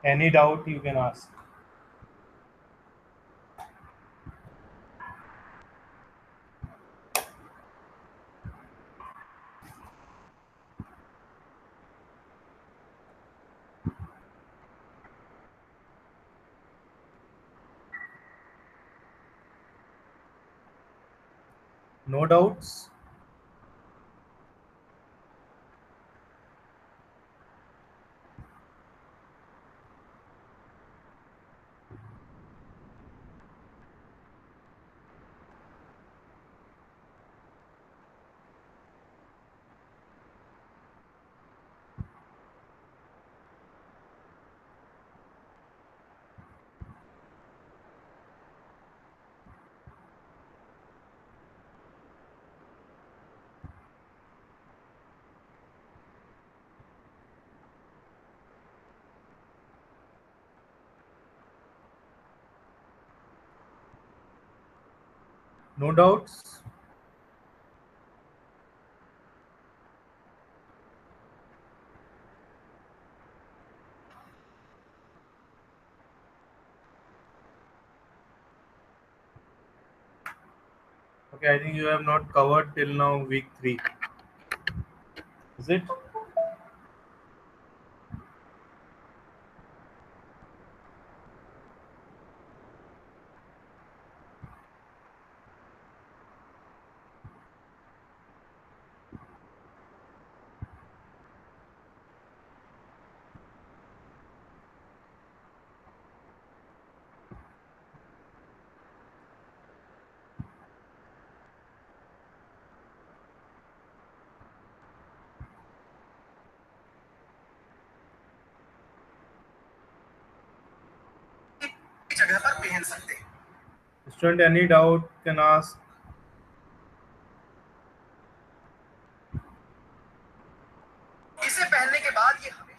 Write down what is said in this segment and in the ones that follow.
Any doubt you can ask. No doubts. No doubts. Okay, I think you have not covered till now week 3. Is it? जगह पर पहन सकते हैं। Student, any doubt can ask. इसे पहनने के बाद ये हमें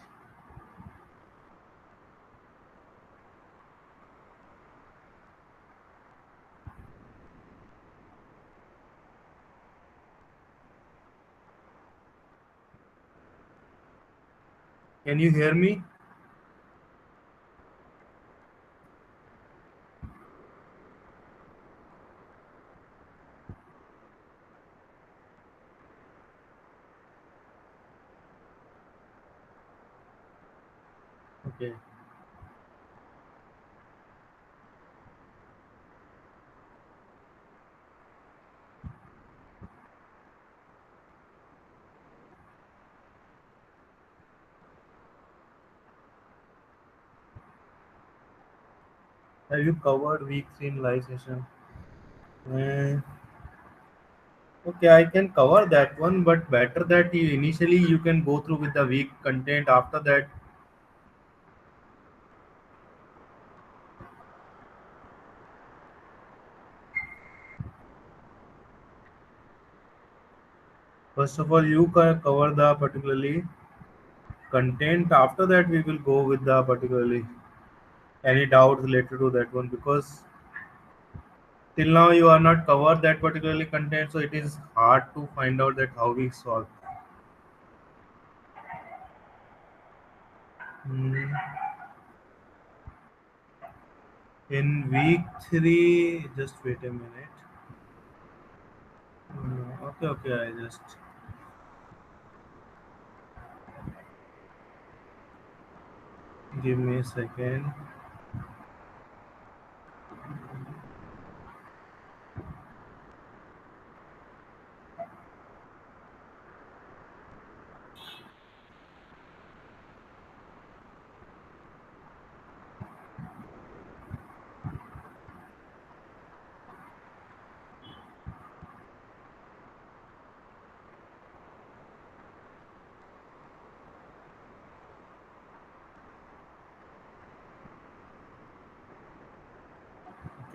Can you hear me? Okay. Have you covered week 3 in live session? Uh, okay, I can cover that one, but better that you initially you can go through with the week content. After that, first of all, you can cover the particularly content. After that, we will go with the particularly any doubts related to that one because till now you are not covered that particularly content, so it is hard to find out that how we solve. Hmm. In week 3, just wait a minute. Okay, okay, I just give me a second.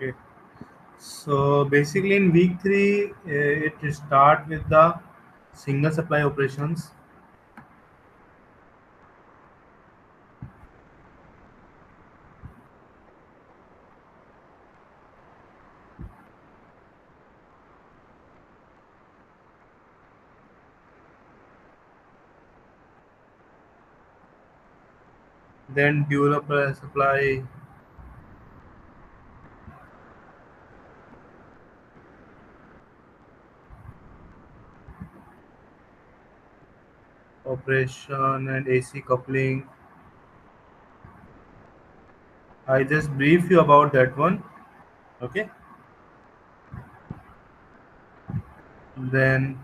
Okay, so basically in week 3, it start with the single supply operations. Then dual supply, operation and AC coupling. I just brief you about that one. Okay. Then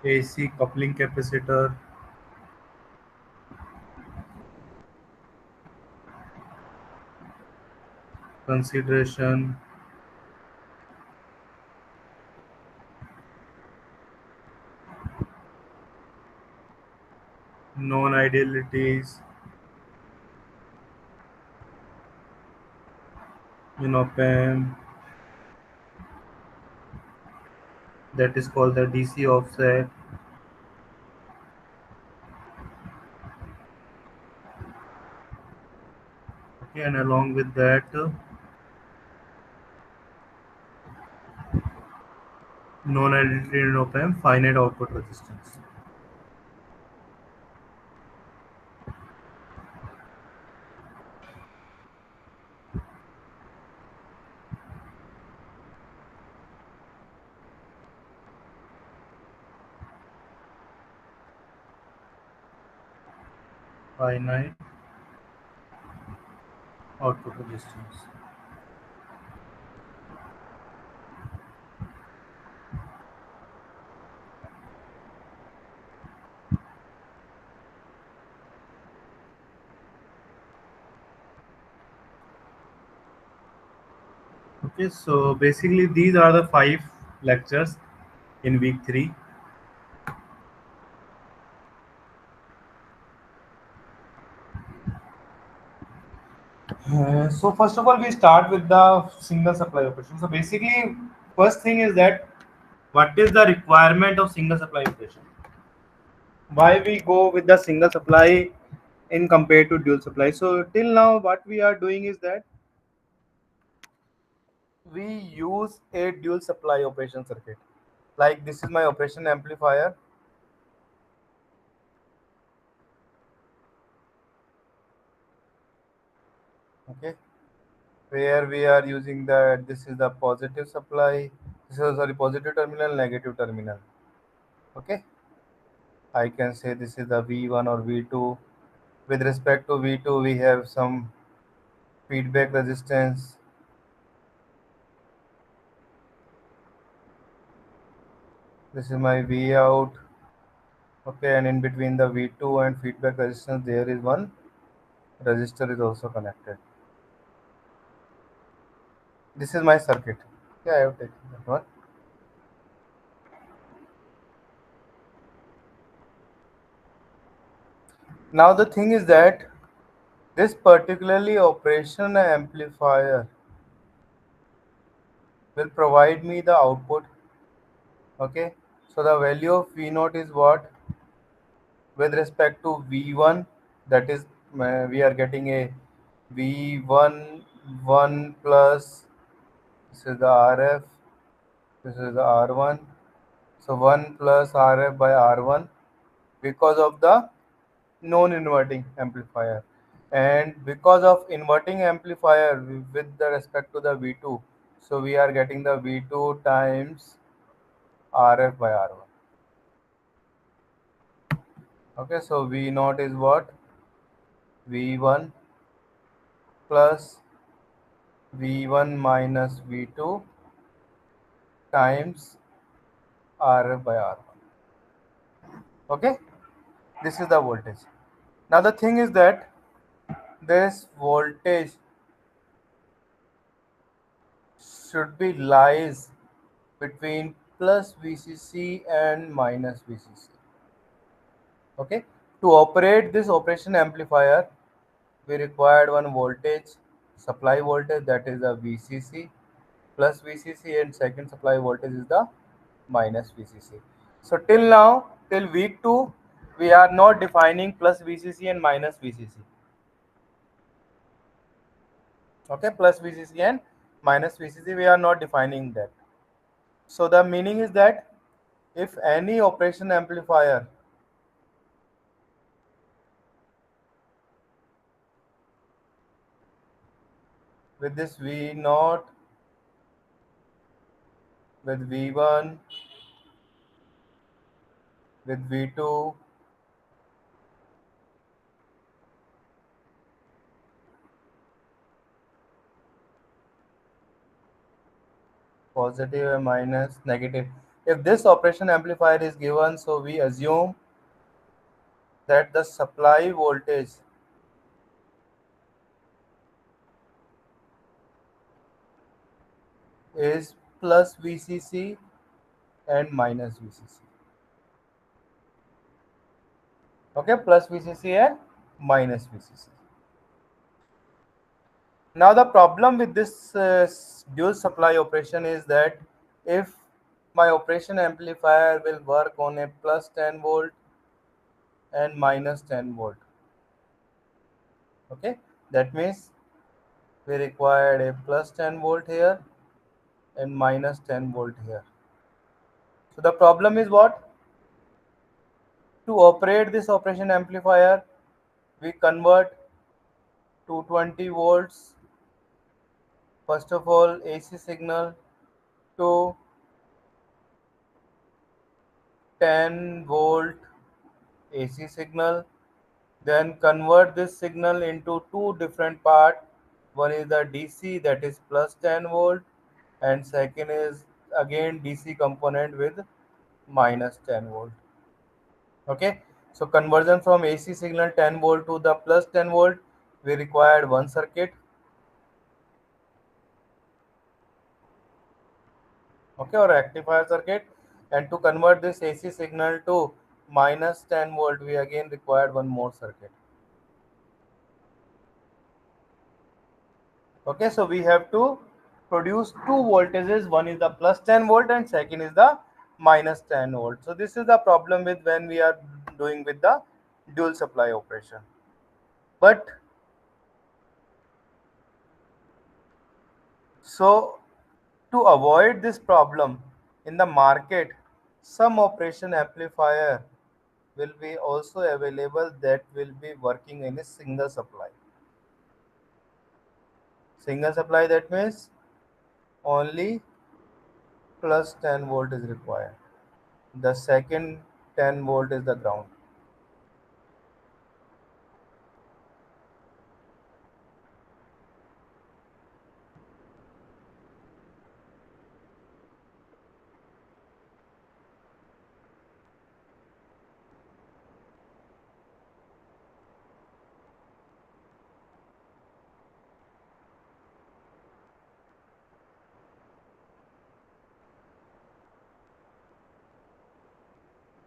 AC coupling capacitor, consideration, non-idealities in op-amp, that is called the DC offset. Okay, and along with that, non-ideality in op-amp, finite output resistance. Finite output resistance. Okay, so basically these are the 5 lectures in week 3. So first of all, we start with the single supply operation. So basically, first thing is that what is the requirement of single supply operation? Why we go with the single supply in compared to dual supply? So till now, what we are doing is that we use a dual supply operation circuit. Like this is my operation amplifier. Okay, where we are using that this is the positive supply. This is sorry positive terminal, negative terminal. Okay, I can say this is the V1 or V2. With respect to V2, we have some feedback resistance. This is my V out. Okay, and in between the V2 and feedback resistance, there is one resistor is also connected. This is my circuit. Yeah, I have taken that one. Now the thing is that this particularly operation amplifier will provide me the output. Okay, so the value of V naught is what? With respect to V1, that is we are getting a V1 1 plus, this is the RF, this is the R1, so 1 plus RF by R1 because of the non-inverting amplifier, and because of inverting amplifier with the respect to the V2, so we are getting the V2 times RF by R1. Okay, so V naught is what? V1 plus V1 minus V2 times RF by R1. Okay, this is the voltage. Now the thing is that this voltage should be lies between plus VCC and minus VCC. Okay, to operate this operation amplifier, we required one voltage, supply voltage, that is the VCC plus VCC, and second supply voltage is the minus VCC. So till now, till week 2, we are not defining plus VCC and minus VCC. Okay, plus VCC and minus VCC, we are not defining that. So the meaning is that if any operation amplifier with this V naught, with V1, with V2, positive and minus negative. If this operation amplifier is given, so we assume that the supply voltage is plus VCC and minus VCC. Okay, plus VCC and minus VCC. Now the problem with this dual supply operation is that if my operation amplifier will work on a plus 10 volt and minus 10 volt, okay, that means we required a plus 10 volt here and minus 10 volt here. So the problem is what? To operate this operation amplifier, we convert 220 volts, first of all AC signal, to 10 volt AC signal, then convert this signal into two different parts. One is the DC, that is plus 10 volt, and second is again DC component with minus 10 volt. Okay, so conversion from AC signal 10 volt to the plus 10 volt, we required one circuit. Okay, or rectifier circuit, and to convert this AC signal to minus 10 volt, we again required one more circuit. Okay, so we have to produce two voltages. One is the plus 10 volt and second is the minus 10 volt. So this is the problem with when we are doing with the dual supply operation. But so to avoid this problem in the market, some operation amplifier will be also available that will be working in a single supply. Single supply, that means only plus 10 volt is required. The second 10 volt is the ground.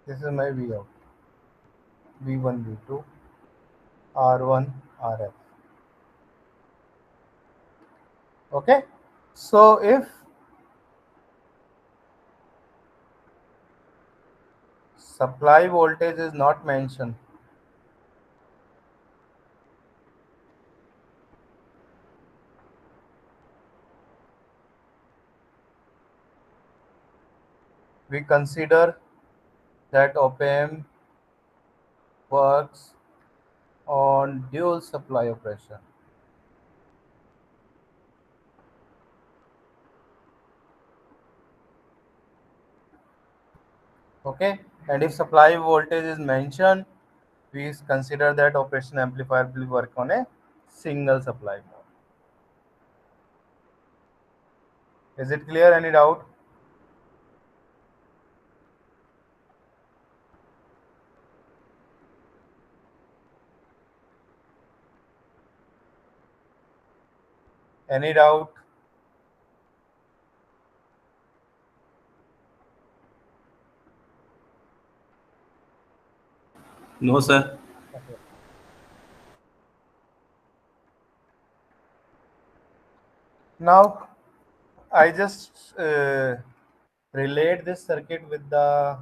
This is my V out. V1, V2, R1, RF. Okay. So if supply voltage is not mentioned, we consider that op-amp works on dual supply operation. Okay, and if supply voltage is mentioned, we consider that operation amplifier will work on a single supply mode. Is it clear? Any doubt? Any doubt? No, sir. Okay. Now I just relate this circuit with the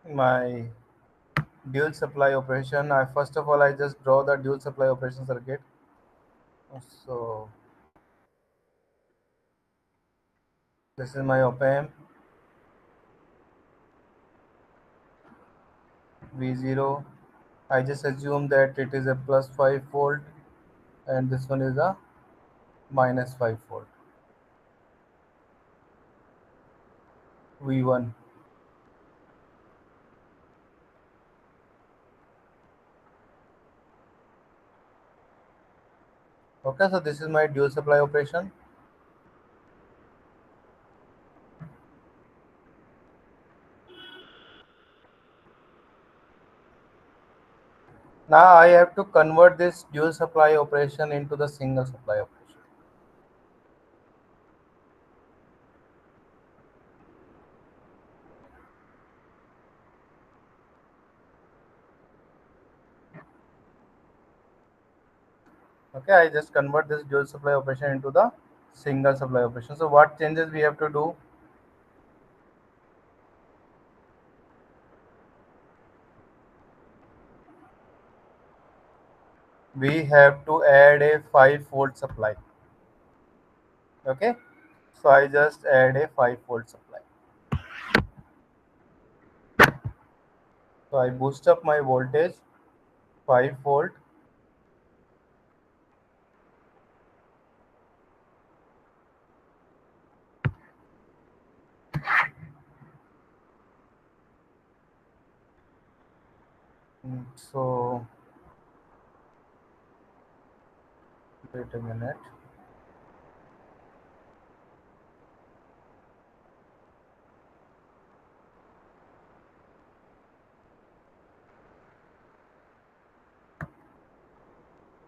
my dual supply operation. I first of all I just draw the dual supply operation circuit. So this is my op-amp V0. I just assume that it is a plus 5 volt and this one is a minus 5 volt V1. Okay, so this is my dual supply operation. Now I have to convert this dual supply operation into the single supply operation. Okay, I just convert this dual supply operation into the single supply operation. So what changes we have to do? We have to add a 5 volt supply. Okay, so I just add a 5 volt supply. So I boost up my voltage 5 volt. So wait a minute.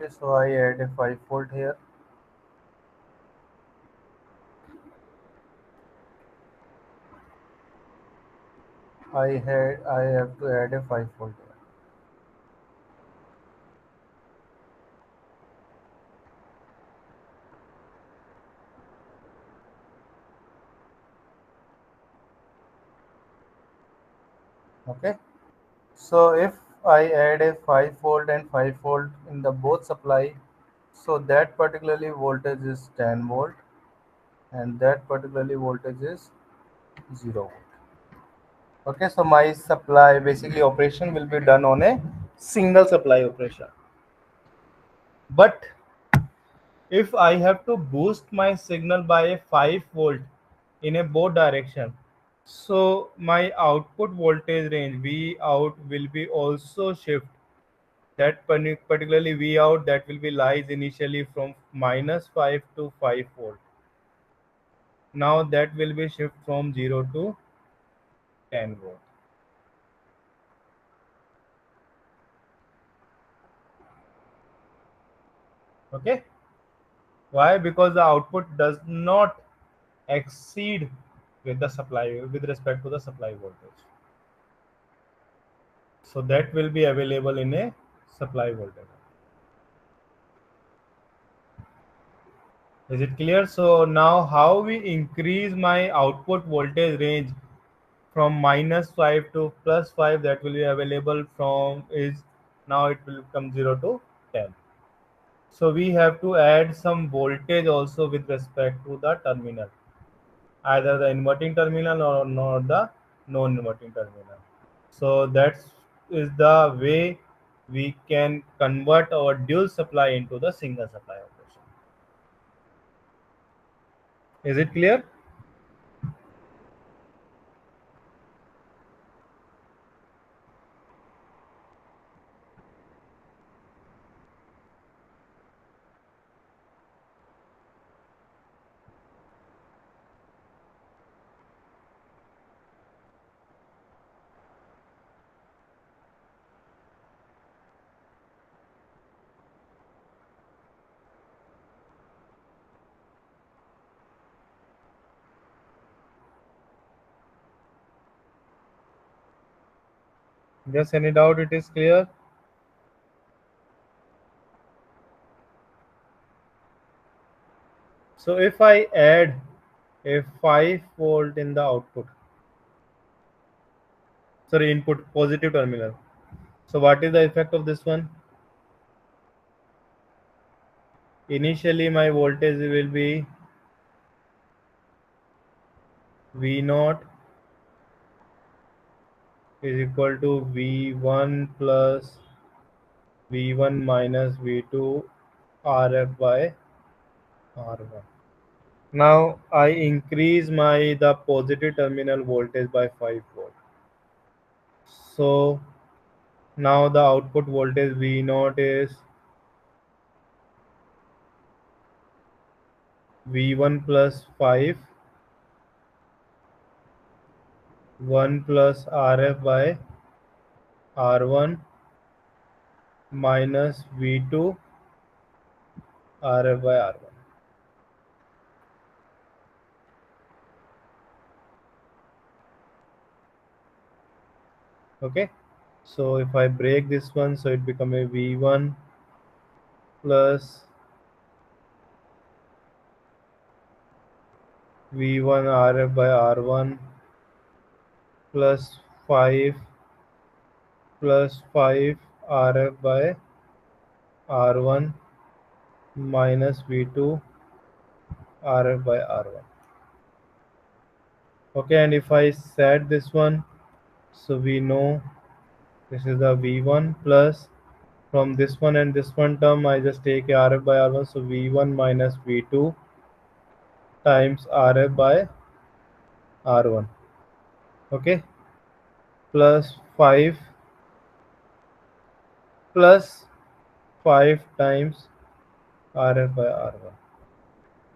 Okay, so I add a 5 volt here. I have to add a 5 volt here. Okay, so if I add a 5 volt and 5 volt in the both supply, so that particularly voltage is 10 volt and that particularly voltage is 0 volt. Okay, so my supply basically operation will be done on a single supply operation. But if I have to boost my signal by a 5 volt in a both direction, so my output voltage range V out will be also shift. That particularly V out that will be lies initially from minus 5 to 5 volt. Now that will be shift from 0 to 10 volt. Okay. Why? Because the output does not exceed with the supply with respect to the supply voltage. So that will be available in a supply voltage. Is it clear? So now how we increase my output voltage range from minus 5 to plus 5, that will be available from is now it will come 0 to 10. So we have to add some voltage also with respect to the terminal, either the inverting terminal or not the non-inverting terminal. So that is the way we can convert our dual supply into the single supply operation. Is it clear? Just any doubt it is clear? So if I add a 5 volt in the output, sorry, input positive terminal. So what is the effect of this one? Initially my voltage will be V naught is equal to V1 plus V1 minus V2 RF by R1. Now I increase the positive terminal voltage by 5 volt. So now the output voltage V naught is V1 plus 5, 1 plus RF by R1 minus V2 RF by R1. Okay, so if I break this one, so it become a V1 plus V1 RF by R1 plus 5 plus 5 RF by R1 minus V2 RF by R1. Okay, and if I set this one, so we know this is the V1 plus from this one and this one term I just take a RF by R1, so V1 minus V2 times RF by R1. Okay, plus 5 plus 5 times RF by R1.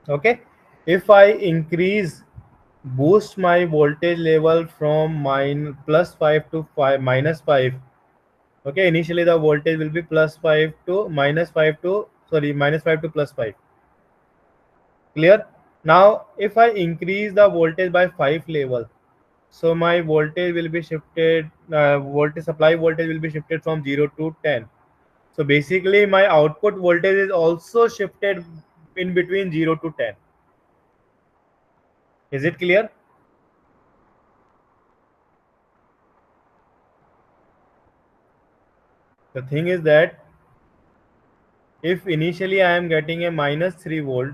Okay, if I increase boost my voltage level from plus 5 to 5 minus 5. Okay, initially the voltage will be plus 5 to minus 5 to minus 5 to plus 5. Clear? Now if I increase the voltage by 5 level, so my voltage will be shifted, voltage supply voltage will be shifted from 0 to 10. So basically my output voltage is also shifted in between 0 to 10. Is it clear? The thing is that if initially I am getting a minus 3 volt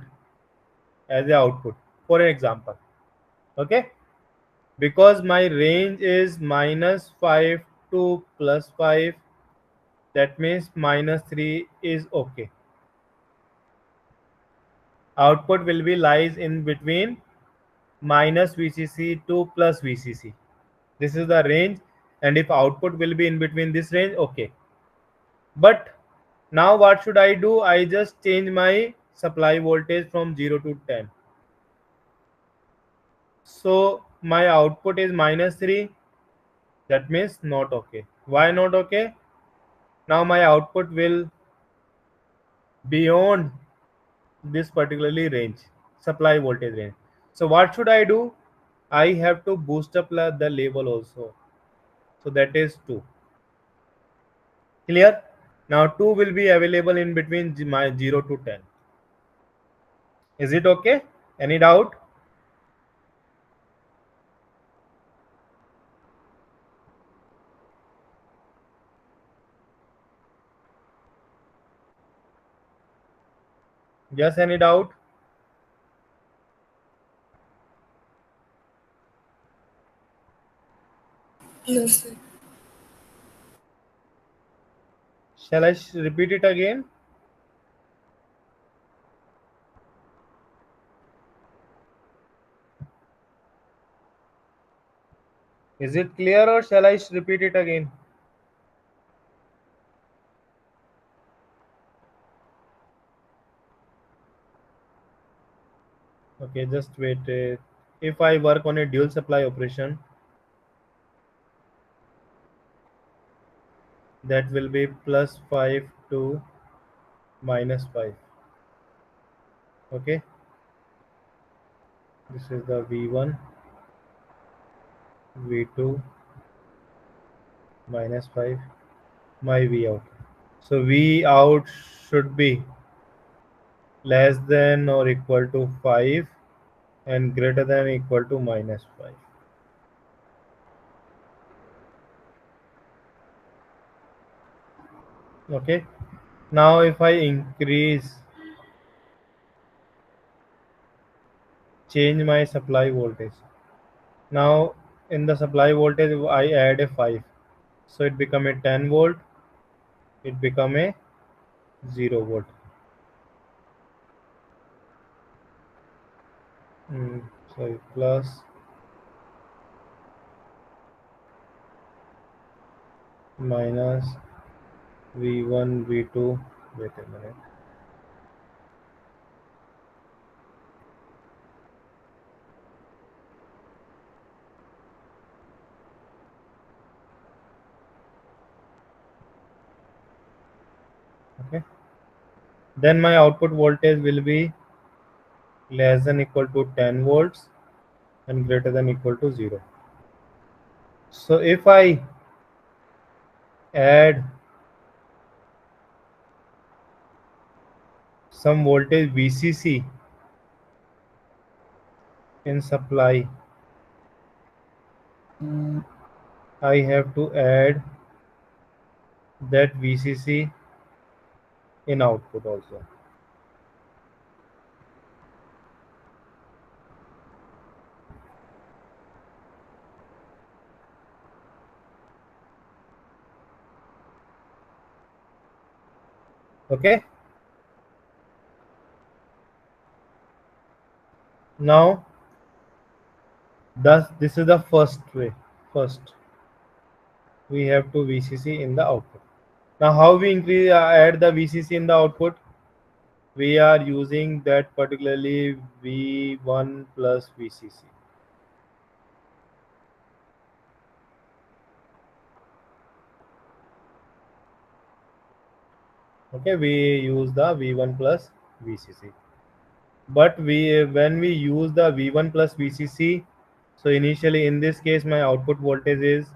as the output, for an example, okay, because my range is minus 5 to plus 5, that means minus 3 is okay. Output will be lies in between minus VCC to plus VCC. This is the range, and if output will be in between this range, okay. But now what should I do? I just change my supply voltage from 0 to 10. So my output is minus 3. That means not okay. Why not okay? Now my output will beyond this particularly range, supply voltage range. So what should I do? I have to boost up the level also. So that is 2. Clear? Now 2 will be available in between my 0 to 10. Is it okay? Any doubt? Yes, any doubt? No, sir. Shall I repeat it again? Is it clear or shall I repeat it again? Okay, just wait. If I work on a dual supply operation, that will be plus 5 to minus 5. Okay, this is the V1, V2 minus 5, my V out. So V out should be less than or equal to 5 and greater than or equal to minus 5. Okay, now if I change my supply voltage. Now in the supply voltage I add a 5. So it become a 10 volt, it become a 0 volt. sorry, plus minus V1 V2, wait a minute, okay. Then my output voltage will be less than equal to 10 volts and greater than equal to 0. So if I add some voltage VCC in supply, I have to add that VCC in output also. Okay. Now, thus this is the first way. First, we have to VCC in the output. Now, how we increase add the VCC in the output? We are using that particularly V1 plus VCC. Okay, we use the V1 plus VCC. But when we use the V1 plus VCC, so initially in this case my output voltage is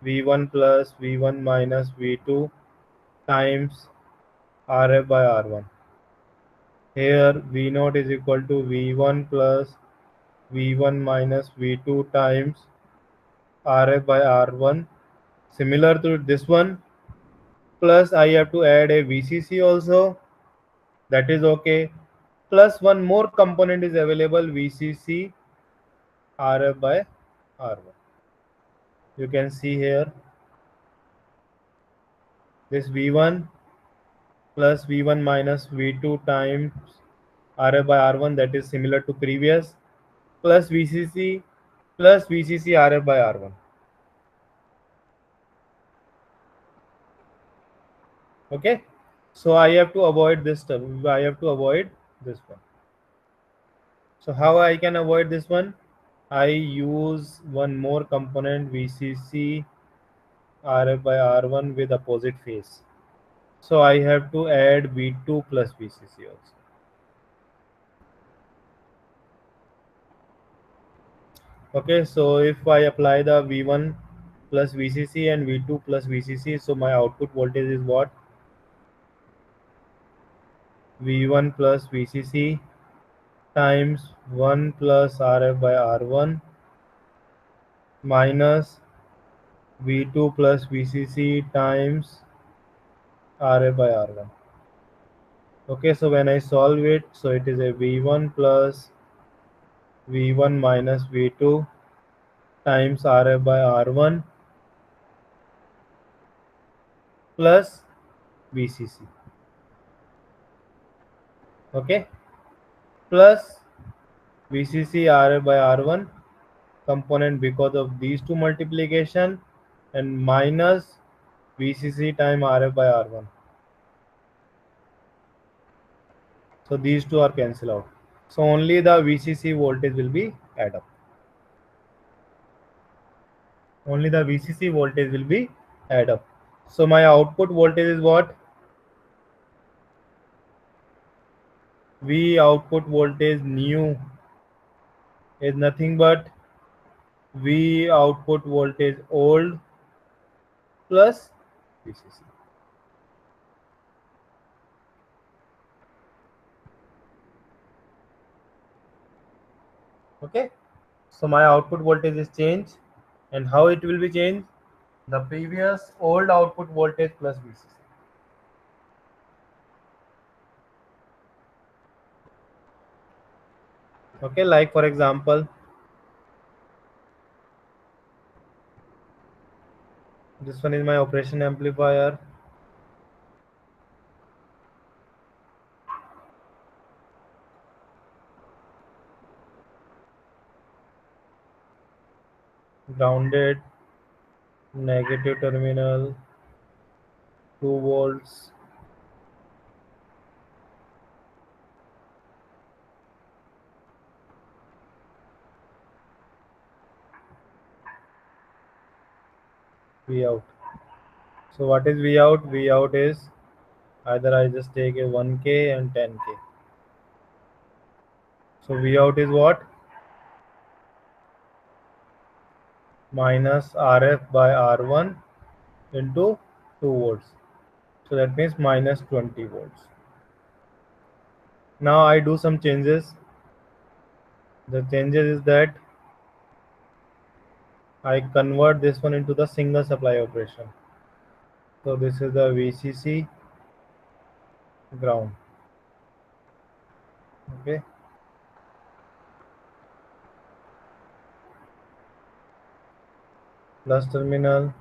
V1 plus V1 minus V2 times RF by R1. Here V0 is equal to V1 plus V1 minus V2 times RF by R1. Similar to this one, plus I have to add a VCC also, that is okay. Plus one more component is available, VCC RF by R1. You can see here this V1 plus V1 minus V2 times RF by R1, that is similar to previous, plus VCC plus VCC RF by R1. Okay, so I have to avoid this term. I have to avoid this one. So how I can avoid this one? I use one more component, VCC RF by R1 with opposite phase. So I have to add V2 plus VCC also. Okay, so if I apply the V1 plus VCC and V2 plus VCC, so my output voltage is what? V1 plus VCC times 1 plus RF by R1 minus V2 plus VCC times RF by R1. Okay, so when I solve it, so it is a V1 plus V1 minus V2 times RF by R1 plus VCC. Okay, plus VCC RF by R1 component because of these two multiplication and minus VCC time RF by R1. So these two are cancelled out. So only the VCC voltage will be add up. Only the VCC voltage will be add up. So my output voltage is what? V output voltage new is nothing but V output voltage old plus VCC. Okay. So my output voltage is changed, and how it will be changed? The previous old output voltage plus VCC. Okay, like for example, this one is my operation amplifier. grounded, negative terminal, 2 volts, V out. So what is V out? V out is either I just take a 1K and 10K. So V out is what? Minus RF by R1 into 2 volts. So that means minus 20 volts. Now I do some changes. The changes is that I convert this one into the single supply operation. So this is the VCC ground. Okay. Plus terminal,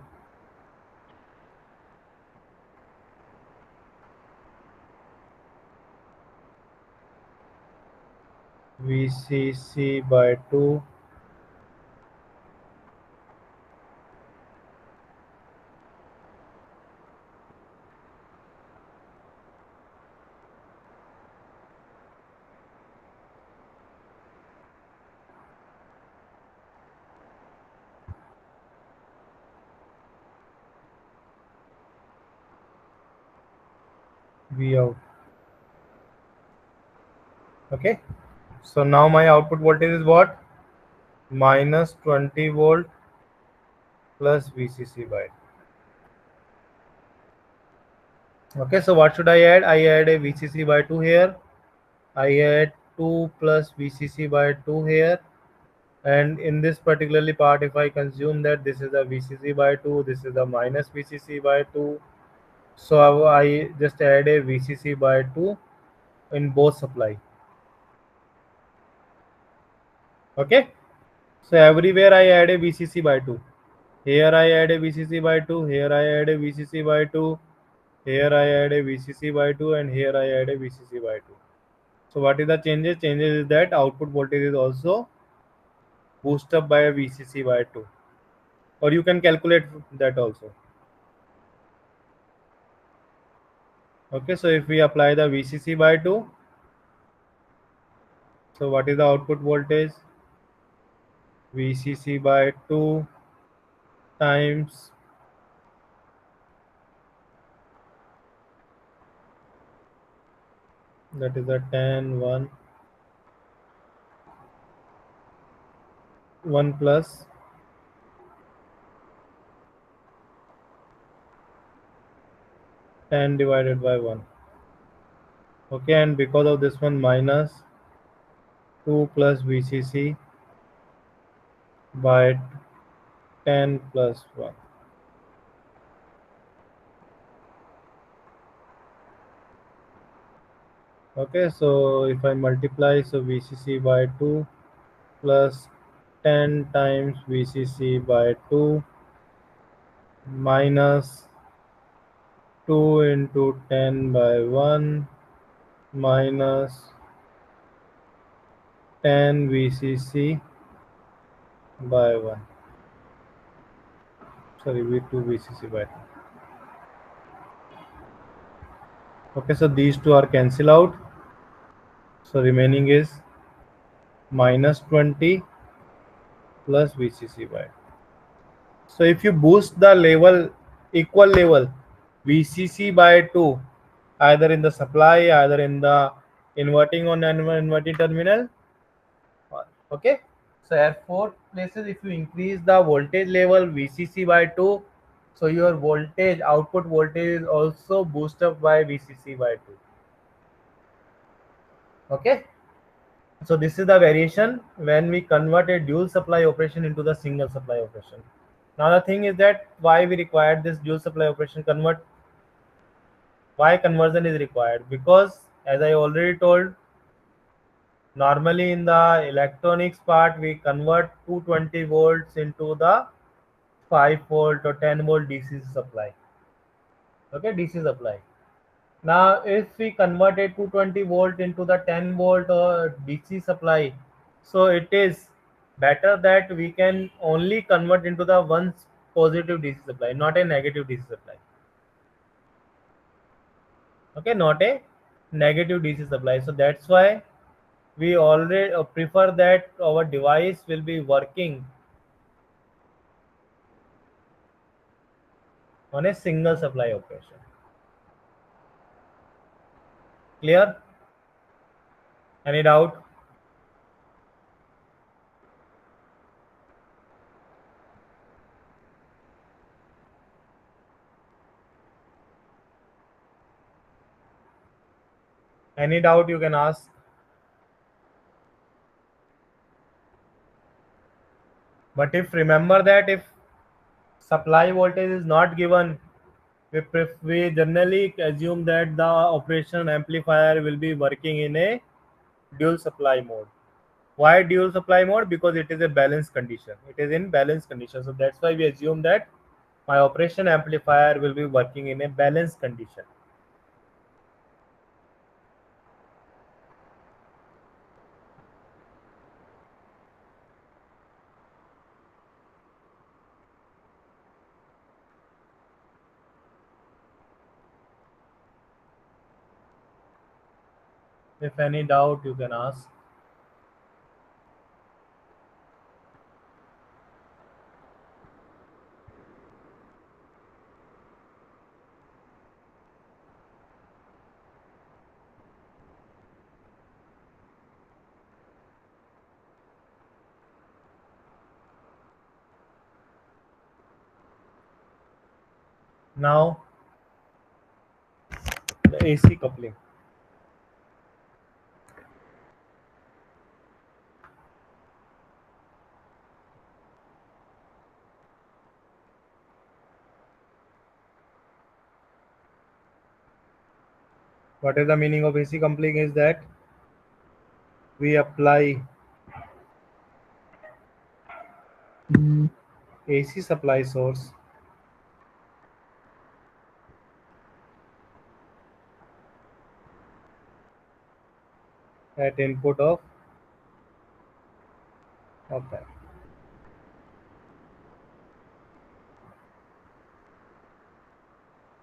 VCC by 2, V out. Okay. So now my output voltage is what? Minus 20 volt plus VCC by 2. Okay. So what should I add? I add a VCC by 2 here. I add 2 plus VCC by 2 here. And in this particularly part, if I consume that this is the VCC by 2, this is the minus VCC by 2. So I just add a VCC by 2 in both supply. Okay. So everywhere I add a VCC by 2. Here I add a VCC by 2. Here I add a VCC by 2. Here I add a VCC by 2. And here I add a VCC by 2. So what is the changes? Changes is that output voltage is also boosted up by a VCC by 2. Or you can calculate that also. Okay, so if we apply the VCC by 2, so what is the output voltage? VCC by 2 times that is a 10, 1 plus 10 divided by 1. Okay, and because of this one minus 2 plus VCC by 10 plus 1. Okay, so if I multiply, so VCC by 2 plus 10 times VCC by 2 minus 2 into 10 by 1 minus 10 VCC by 1. Sorry, V2 VCC by 2. Okay, so these two are cancel out. So remaining is minus 20 plus VCC by 2. So if you boost the level, equal level, VCC by 2, either in the supply, either in the inverting or non-inverting terminal. Okay. So at 4 places, if you increase the voltage level VCC by 2, so your voltage, output voltage is also boosted up by VCC by 2. Okay. So this is the variation when we convert a dual supply operation into the single supply operation. Now the thing is that why we required this dual supply operation why conversion is required? Because as I already told, normally in the electronics part we convert 220 volts into the 5 volt or 10 volt DC supply. Okay, DC supply. Now if we converted 220 volt into the 10 volt or DC supply, so it is better that we can only convert into the one positive DC supply, not a negative DC supply. Okay, not a negative DC supply. So that's why we already prefer that our device will be working on a single supply operation. Clear? Any doubt? Any doubt you can ask. But if remember that if supply voltage is not given, we generally assume that the operation amplifier will be working in a dual supply mode. Why dual supply mode? Because it is a balanced condition. It is in balanced condition. So that's why we assume that my operation amplifier will be working in a balanced condition. If any doubt, you can ask. Now, the AC coupling. What is the meaning of AC coupling? Is that we apply AC supply source at input of op-amp.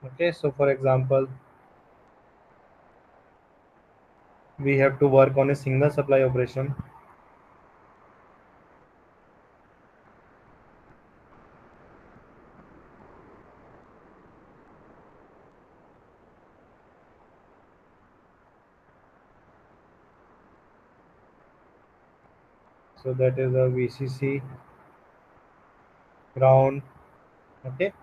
Okay, so for example, we have to work on a single supply operation. So that is a VCC ground. Okay,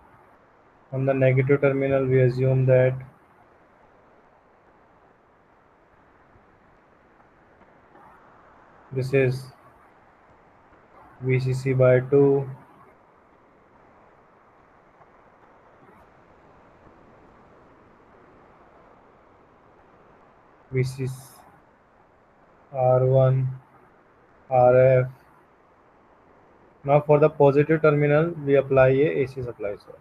on the negative terminal, we assume that this is VCC by 2, VCC R1, RF. Now for the positive terminal, we apply a AC supply source.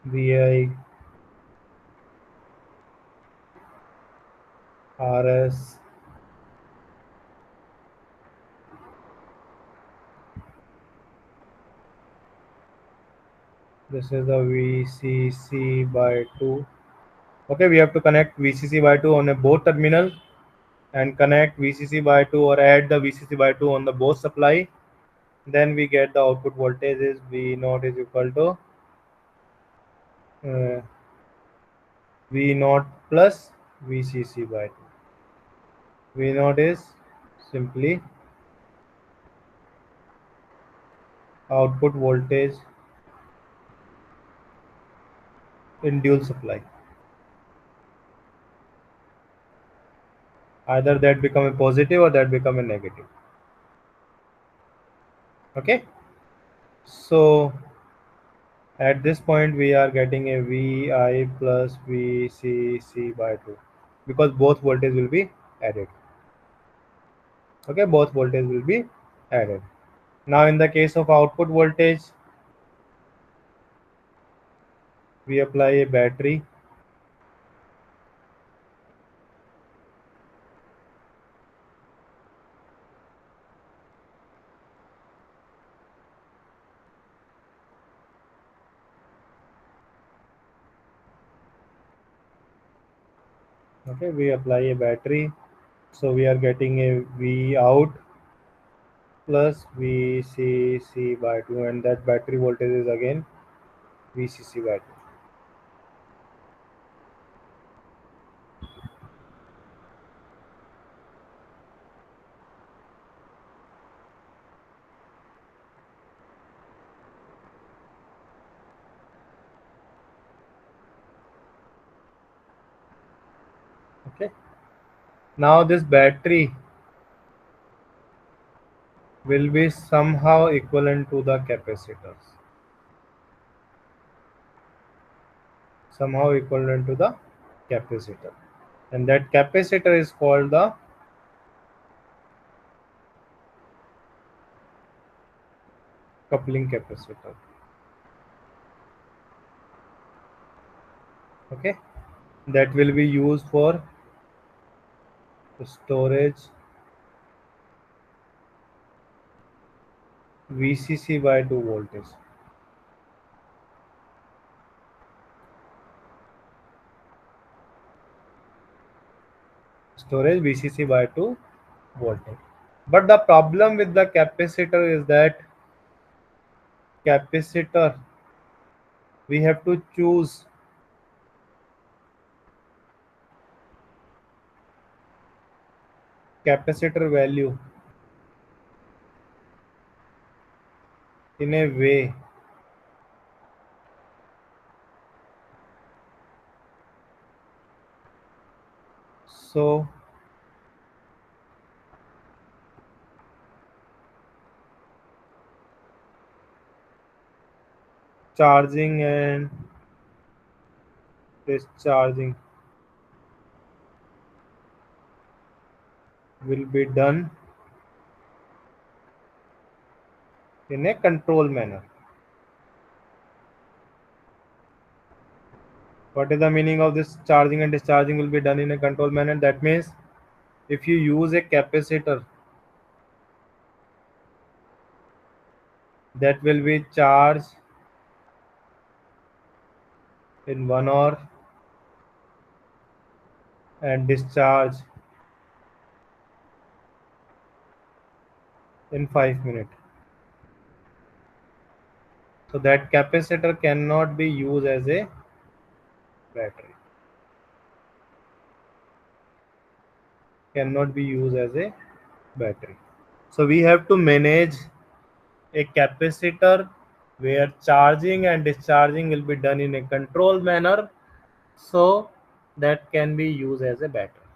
VI, RS, this is the VCC by 2. Okay, we have to connect VCC by 2 on a both terminal and connect VCC by 2 or add the VCC by 2 on the both supply. Then we get the output voltage is V naught is equal to V naught plus VCC by 2. V naught is simply output voltage in dual supply. Either that become a positive or that become a negative. Okay, so at this point we are getting a Vi plus VCC by 2 because both voltage will be added. Okay, both voltage will be added. Now in the case of output voltage, we apply a battery. Okay, we apply a battery, so we are getting a V out plus VCC by 2, and that battery voltage is again VCC by 2. Okay, now this battery will be somehow equivalent to the capacitors, somehow equivalent to the capacitor, and that capacitor is called the coupling capacitor. Okay, that will be used for storage VCC by 2 voltage. Storage VCC by 2 voltage. But the problem with the capacitor is that capacitor, we have to choose capacitor value in a way so charging and discharging will be done in a control manner. What is the meaning of this charging and discharging will be done in a control manner? That means if you use a capacitor that will be charged in 1 hour and discharged in 5 minutes, so that capacitor cannot be used as a battery, cannot be used as a battery. So we have to manage a capacitor where charging and discharging will be done in a controlled manner, so that can be used as a battery.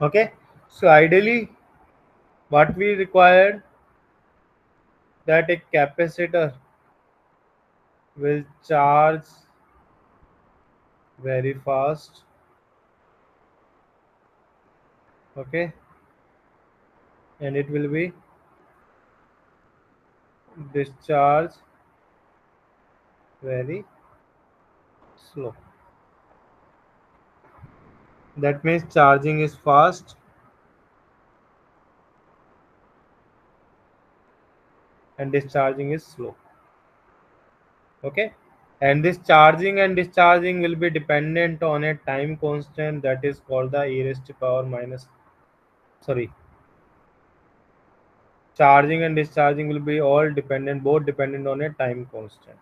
Okay, so ideally what we required, that a capacitor will charge very fast. Okay, and it will be discharge very slow. That means charging is fast and discharging is slow. Okay, and this charging and discharging will be dependent on a time constant that is called the e raised to power minus, sorry, charging and discharging will be all dependent, both dependent on a time constant.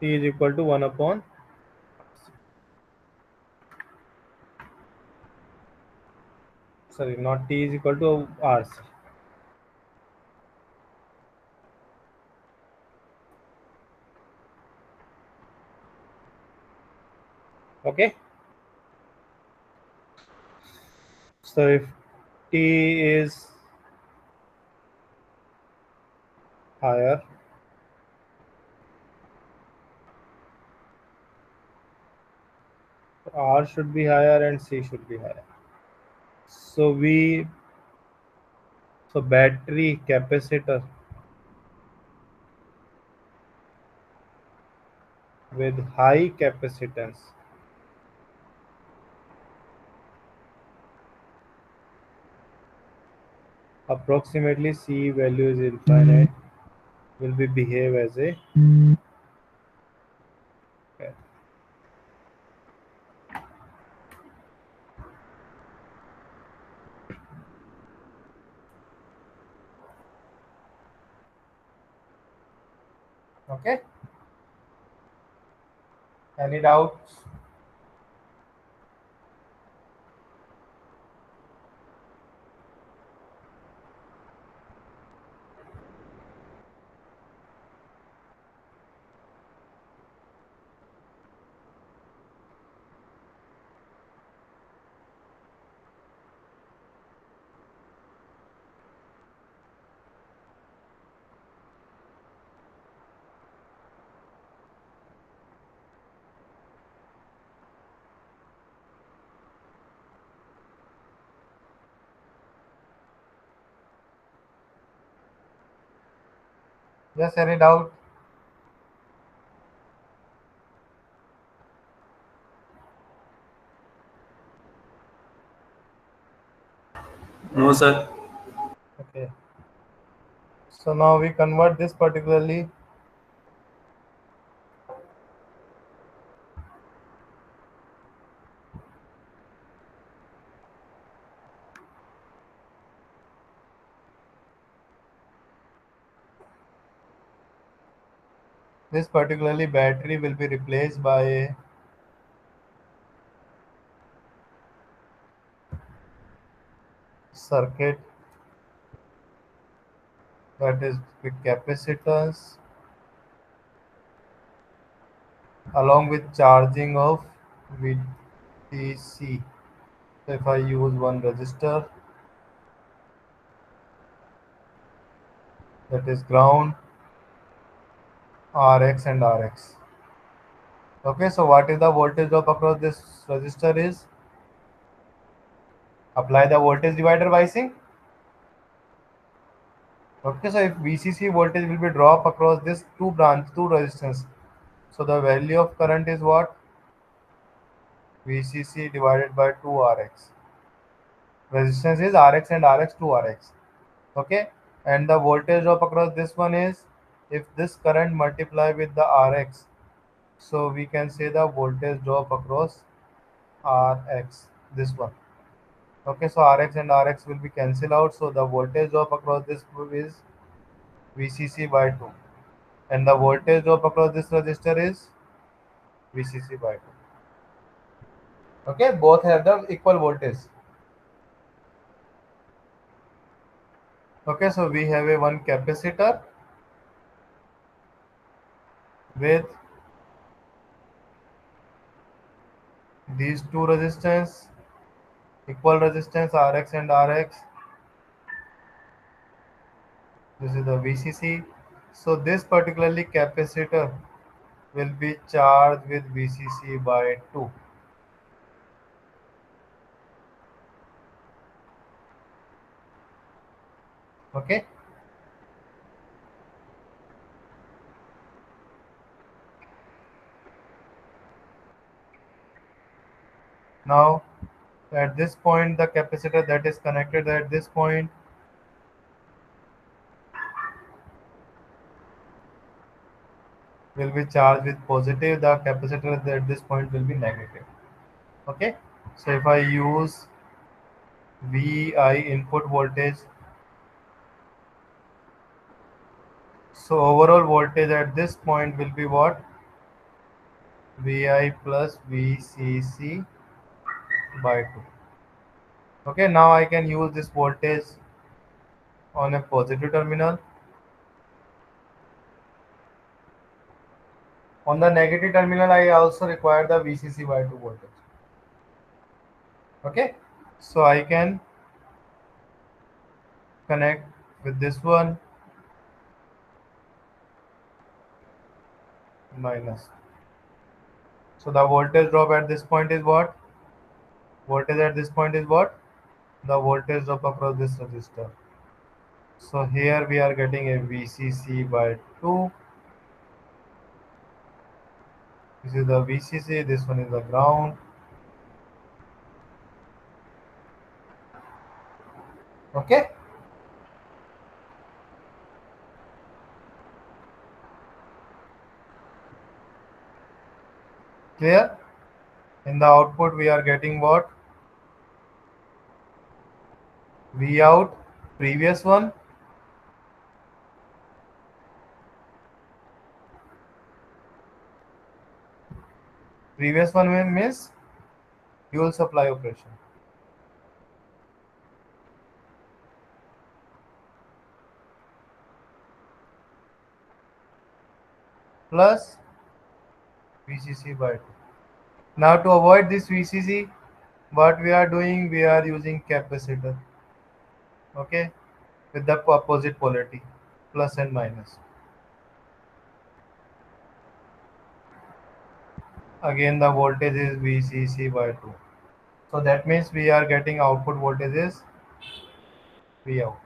T is equal to 1 upon, sorry, not T is equal to RC. Okay, so if T is higher, R should be higher and C should be higher. So battery capacitor with high capacitance approximately C value is infinite, will be behave as a okay. Any doubts? Yes, any doubt? No, sir. Okay. So now we convert this particularly. This particularly battery will be replaced by a circuit that is with capacitance along with charging of VDC. So if I use one resistor that is ground, RX and RX. Okay, so what is the voltage drop across this resistor is? Apply the voltage divider biasing. Okay, so if VCC voltage will be drop across this two resistance. So the value of current is what? VCC divided by 2 RX. Resistance is RX and RX 2 RX. Okay, and the voltage drop across this one is, if this current multiply with the RX, so we can say the voltage drop across RX, this one. Okay, so RX and RX will be cancelled out, so the voltage drop across this is VCC by 2, and the voltage drop across this resistor is VCC by 2. Okay, both have the equal voltage. Okay, so we have a one capacitor with these two resistance, equal resistance RX and RX. This is the VCC. So this particularly capacitor will be charged with VCC by 2. Okay. Now at this point the capacitor that is connected at this point will be charged with positive. The capacitor at this point will be negative. Okay. So if I use VI input voltage, so overall voltage at this point will be what? VI plus VCC by 2. Okay, now I can use this voltage on a positive terminal. On the negative terminal, I also require the VCC by 2 voltage. Okay, so I can connect with this one minus. So the voltage drop at this point is what? Voltage at this point is what? The voltage drop across this resistor. So here we are getting a VCC by 2. This is the VCC, this one is the ground. Okay. Clear? In the output we are getting what? V out, previous one, means dual supply operation, plus VCC by 2. Now to avoid this VCC, what we are doing, we are using capacitor, okay, with the opposite polarity, plus and minus. Again the voltage is VCC by 2. So that means we are getting output voltage is V out.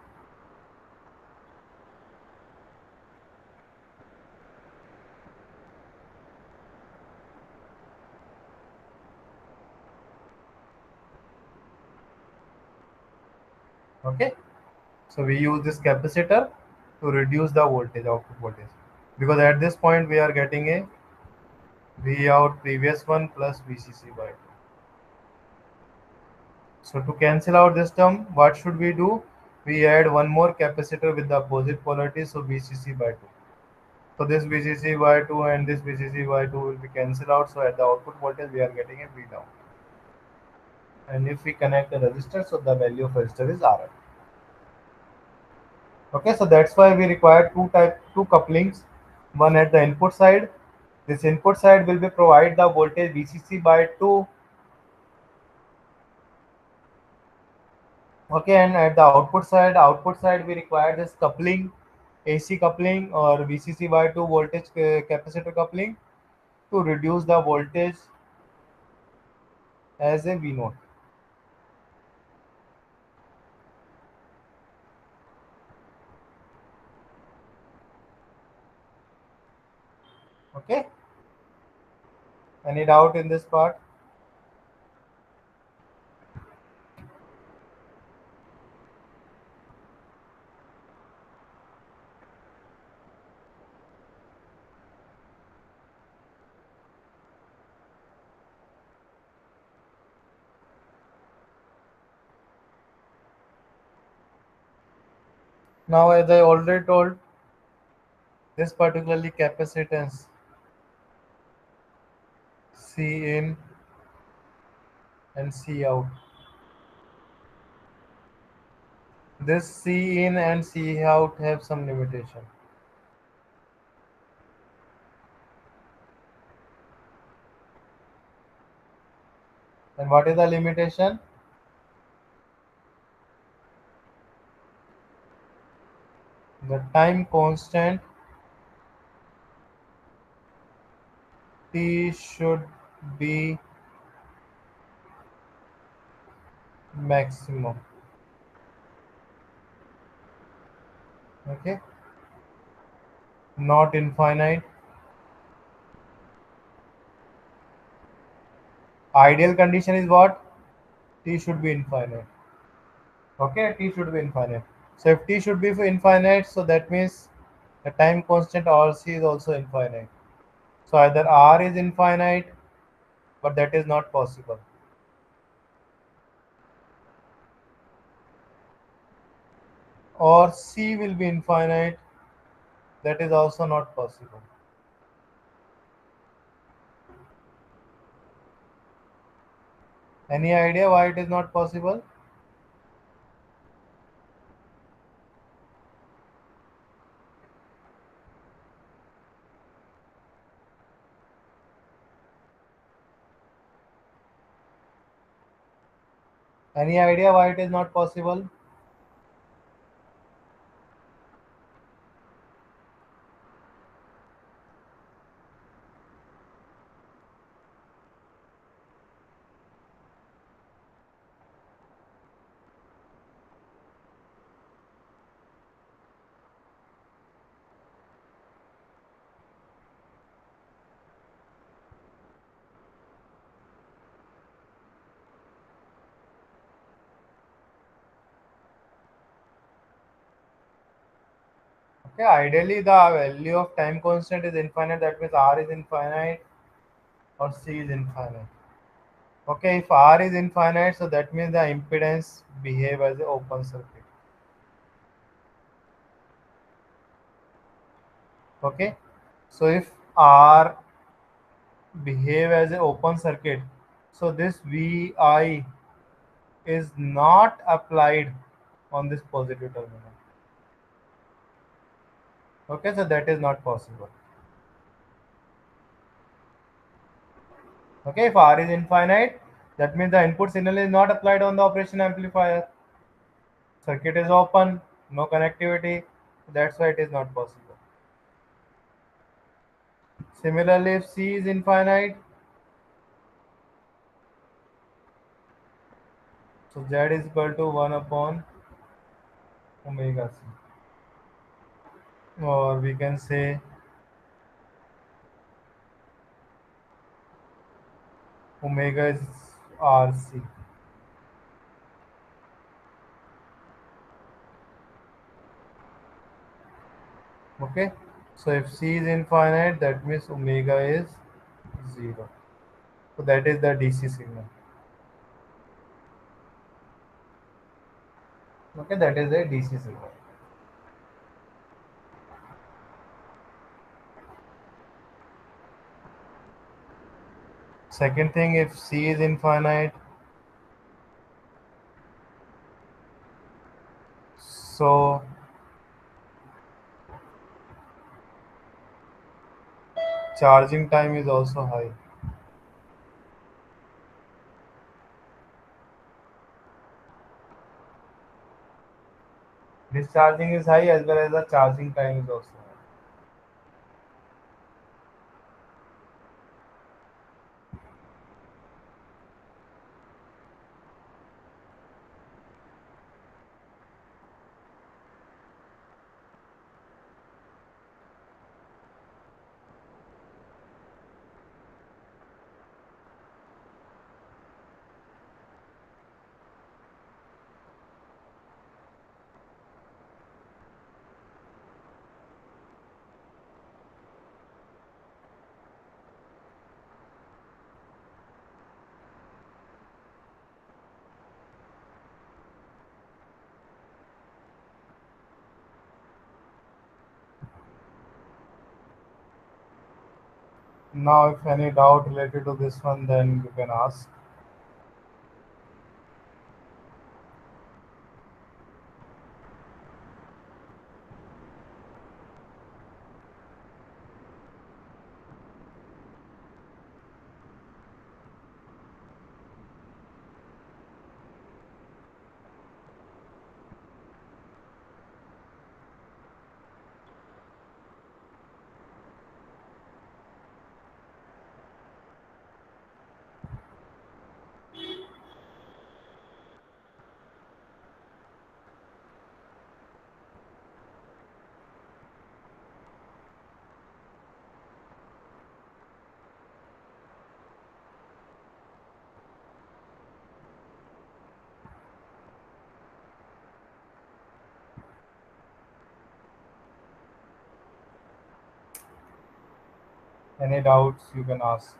Okay. So we use this capacitor to reduce the voltage, output voltage. Because at this point we are getting a V out previous one plus VCC by 2. So to cancel out this term, what should we do? We add one more capacitor with the opposite polarity, so VCC by 2. So this VCC by 2 and this VCC by 2 will be cancelled out. So at the output voltage we are getting a V down. And if we connect the resistor, so the value of resistor is RL. Okay, so that's why we require two couplings, one at the input side. This input side will be provide the voltage VCC by 2. Okay, and at the output side we require this coupling, AC coupling or VCC by 2 voltage capacitor coupling to reduce the voltage as a V note. Okay, any doubt in this part? Now, as I already told, this particularly capacitance C in and C out. This C in and C out have some limitation. And what is the limitation? The time constant T should be maximum. Okay, not infinite. Ideal condition is what? T should be infinite. Okay, T should be infinite. So if T should be infinite, so that means the time constant RC is also infinite. So either R is infinite, but that is not possible, or C will be infinite, that is also not possible. Any idea why it is not possible? Any idea why it is not possible? Okay, ideally the value of time constant is infinite, that means R is infinite, or C is infinite. Okay, if R is infinite, so that means the impedance behave as an open circuit. Okay, so if R behave as an open circuit, so this Vi is not applied on this positive terminal. Okay, so that is not possible. Okay, if R is infinite, that means the input signal is not applied on the operation amplifier. Circuit is open, no connectivity, that's why it is not possible. Similarly, if C is infinite, so Z is equal to 1 upon omega C. Or we can say omega is RC. Okay, so if C is infinite, that means omega is 0. So that is the DC signal. Okay, that is a DC signal. Second thing, if C is infinite, so charging time is also high. Discharging is high as well as the charging time is also high. Now, if any doubt related to this one, then you can ask. Any doubts, you can ask.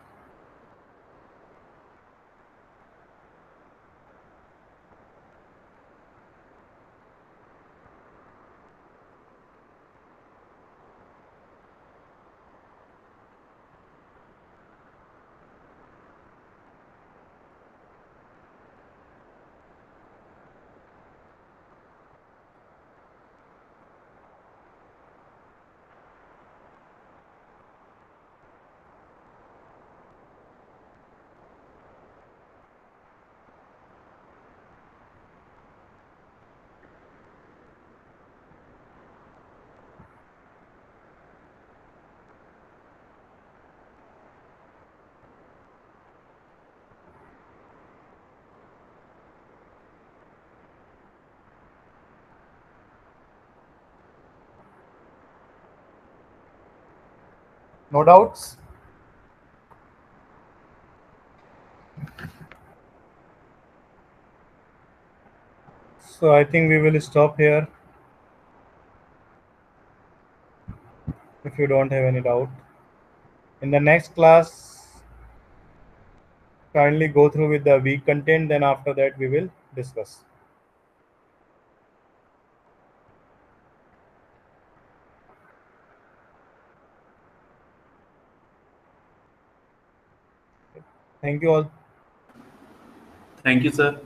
No doubts? So I think we will stop here if you don't have any doubt. In the next class, kindly go through with the weak content, then after that we will discuss. Thank you all. Thank you, sir.